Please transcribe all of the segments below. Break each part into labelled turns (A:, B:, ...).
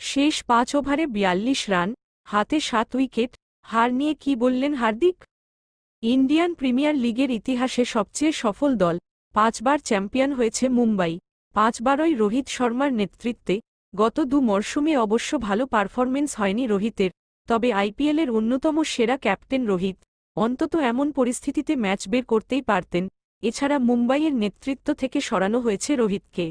A: শেষ ৫ ওভারে ৪২ রান, হাতে ৭ উইকেট, হার নিয়ে কী বললেন হার্দিক? ইন্ডিয়ান প্রিমিয়ার লিগের ইতিহাসে সবচেয়ে সফল দল, ৫ বার চ্যাম্পিয়ন হয়েছে মুম্বাই, ৫ বারই রোহিত শর্মার নেতৃত্বে। গত ২ মরশুমে অবশ্য ভালো পারফরমেন্স হয়নি রোহিতের, তবে আইপিএলের অন্যতম সেরা ক্যাপ্টেন রোহিত অন্তত এমন পরিস্থিতিতে ম্যাচ বের করতেই পারতেন। এছাড়া মুম্বাইয়ের নেতৃত্ব থেকে সরানো হয়েছে রোহিতকে।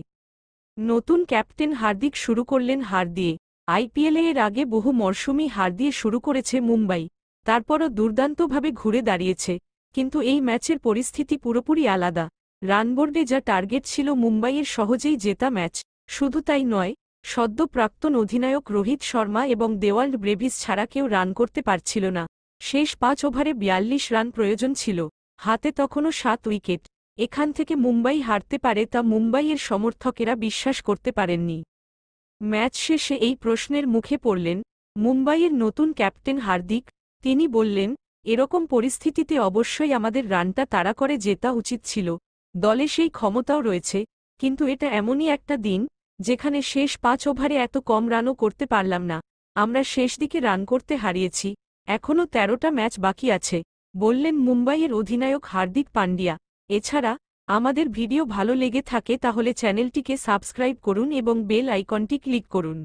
A: নতুন ক্যাপ্টেন হার্দিক শুরু করলেন হার দিয়ে। আইপিএলে এর আগে বহু মরশুমই হার দিয়ে শুরু করেছে মুম্বাই, তারপরও দুর্দান্তভাবে ঘুরে দাঁড়িয়েছে। কিন্তু এই ম্যাচের পরিস্থিতি পুরোপুরি আলাদা। রানবোর্ডে যা টার্গেট ছিল মুম্বাইয়ের সহজেই জেতা ম্যাচ। শুধু তাই নয়, সদ্য প্রাক্তন অধিনায়ক রোহিত শর্মা এবং দেওয়াল্ড ব্রেভিস ছাড়া কেউ রান করতে পারছিল না। শেষ ৫ ওভারে ৪২ রান প্রয়োজন ছিল, হাতে তখনও ৭ উইকেট। এখান থেকে মুম্বাই হারতে পারে তা মুম্বাইয়ের সমর্থকেরা বিশ্বাস করতে পারেননি। ম্যাচ শেষে এই প্রশ্নের মুখে পড়লেন মুম্বাইয়ের নতুন ক্যাপ্টেন হার্দিক। তিনি বললেন, এরকম পরিস্থিতিতে অবশ্যই আমাদের রানটা তাড়া করে জেতা উচিত ছিল। দলে সেই ক্ষমতাও রয়েছে, কিন্তু এটা এমনই একটা দিন যেখানে শেষ ৫ ওভারে এত কম রানও করতে পারলাম না। আমরা শেষ দিকে রান করতে হারিয়েছি। এখনও ১৩টা ম্যাচ বাকি আছে, বললেন মুম্বাইয়ের অধিনায়ক হার্দিক পান্ডিয়া। এছাড়া আমাদের ভিডিও ভালো লেগে থাকে তাহলে চ্যানেলটিকে সাবস্ক্রাইব করুন এবং বেল আইকনটি ক্লিক করুন।